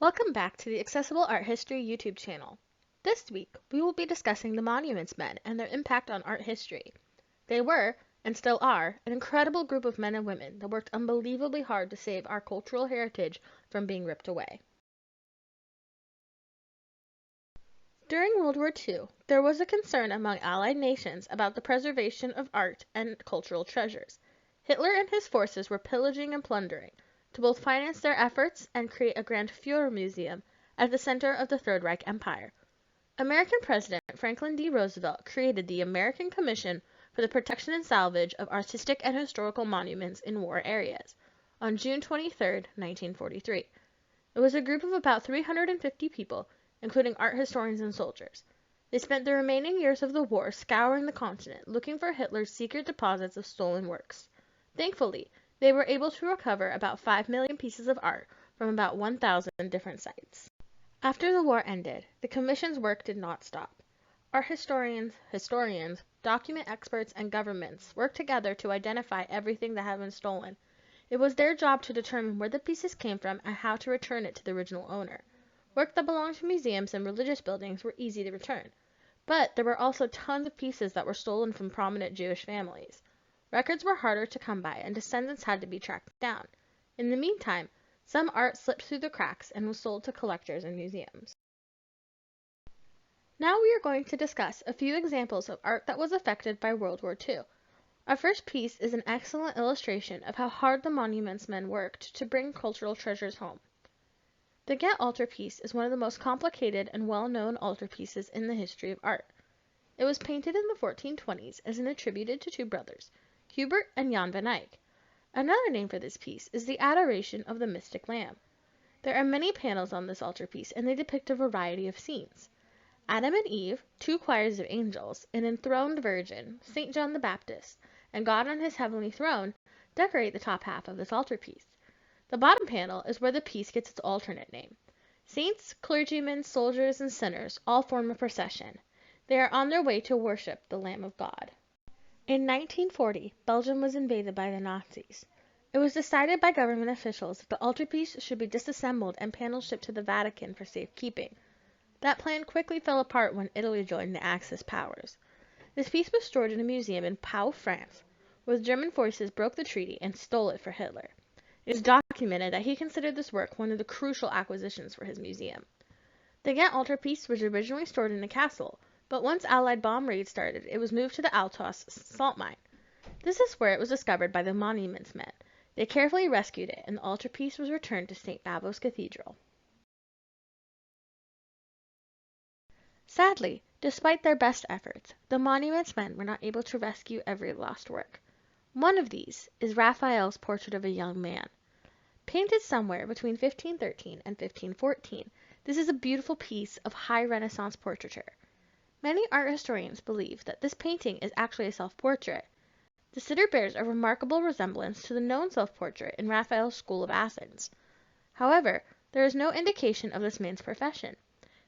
Welcome back to the Accessible Art History YouTube channel. This week, we will be discussing the Monuments Men and their impact on art history. They were, and still are, an incredible group of men and women that worked unbelievably hard to save our cultural heritage from being ripped away. During World War II, there was a concern among Allied nations about the preservation of art and cultural treasures. Hitler and his forces were pillaging and plundering, to both finance their efforts and create a grand Fuhrer Museum at the center of the Third Reich Empire. American President Franklin D. Roosevelt created the American Commission for the Protection and Salvage of Artistic and Historical Monuments in War Areas on June 23, 1943. It was a group of about 350 people, including art historians and soldiers. They spent the remaining years of the war scouring the continent, looking for Hitler's secret deposits of stolen works. Thankfully, they were able to recover about 5 million pieces of art from about 1,000 different sites. After the war ended, the Commission's work did not stop. Art historians, document experts, and governments worked together to identify everything that had been stolen. It was their job to determine where the pieces came from and how to return it to the original owner. Work that belonged to museums and religious buildings were easy to return, but there were also tons of pieces that were stolen from prominent Jewish families. Records were harder to come by, and descendants had to be tracked down. In the meantime, some art slipped through the cracks and was sold to collectors and museums. Now we are going to discuss a few examples of art that was affected by World War II. Our first piece is an excellent illustration of how hard the Monuments Men worked to bring cultural treasures home. The Ghent Altarpiece is one of the most complicated and well-known altarpieces in the history of art. It was painted in the 1420s as an attributed to two brothers, Hubert and Jan van Eyck. Another name for this piece is the Adoration of the Mystic Lamb. There are many panels on this altarpiece, and they depict a variety of scenes. Adam and Eve, two choirs of angels, an enthroned virgin, St. John the Baptist, and God on his heavenly throne decorate the top half of this altarpiece. The bottom panel is where the piece gets its alternate name. Saints, clergymen, soldiers, and sinners all form a procession. They are on their way to worship the Lamb of God. In 1940, Belgium was invaded by the Nazis. It was decided by government officials that the altarpiece should be disassembled and panels shipped to the Vatican for safekeeping. That plan quickly fell apart when Italy joined the Axis powers. This piece was stored in a museum in Pau, France, where the German forces broke the treaty and stole it for Hitler. It is documented that he considered this work one of the crucial acquisitions for his museum. The Ghent altarpiece was originally stored in a castle, but once Allied bomb raids started, it was moved to the Altarpiece salt mine. This is where it was discovered by the Monuments Men. They carefully rescued it, and the altarpiece was returned to St. Bavo's Cathedral. Sadly, despite their best efforts, the Monuments Men were not able to rescue every lost work. One of these is Raphael's Portrait of a Young Man. Painted somewhere between 1513 and 1514, this is a beautiful piece of high Renaissance portraiture. Many art historians believe that this painting is actually a self-portrait. The sitter bears a remarkable resemblance to the known self-portrait in Raphael's School of Athens. However, there is no indication of this man's profession.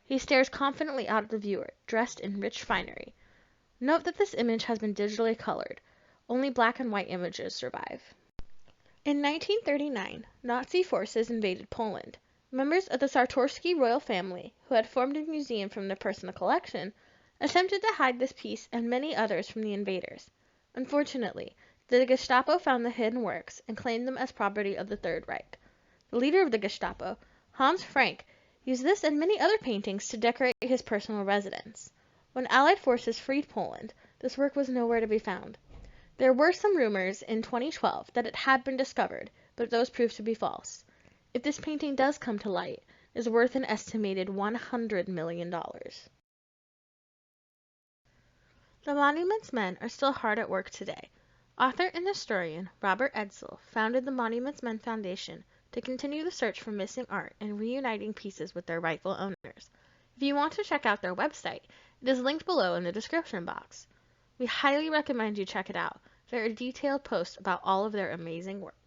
He stares confidently out at the viewer, dressed in rich finery. Note that this image has been digitally colored. Only black and white images survive. In 1939, Nazi forces invaded Poland. Members of the Czartoryski royal family, who had formed a museum from their personal collection, attempted to hide this piece and many others from the invaders. Unfortunately, the Gestapo found the hidden works and claimed them as property of the Third Reich. The leader of the Gestapo, Hans Frank, used this and many other paintings to decorate his personal residence. When Allied forces freed Poland, this work was nowhere to be found. There were some rumors in 2012 that it had been discovered, but those proved to be false. If this painting does come to light, it is worth an estimated $100 million. The Monuments Men are still hard at work today. Author and historian Robert Edsel founded the Monuments Men Foundation to continue the search for missing art and reuniting pieces with their rightful owners. If you want to check out their website, it is linked below in the description box. We highly recommend you check it out. There are detailed posts about all of their amazing work.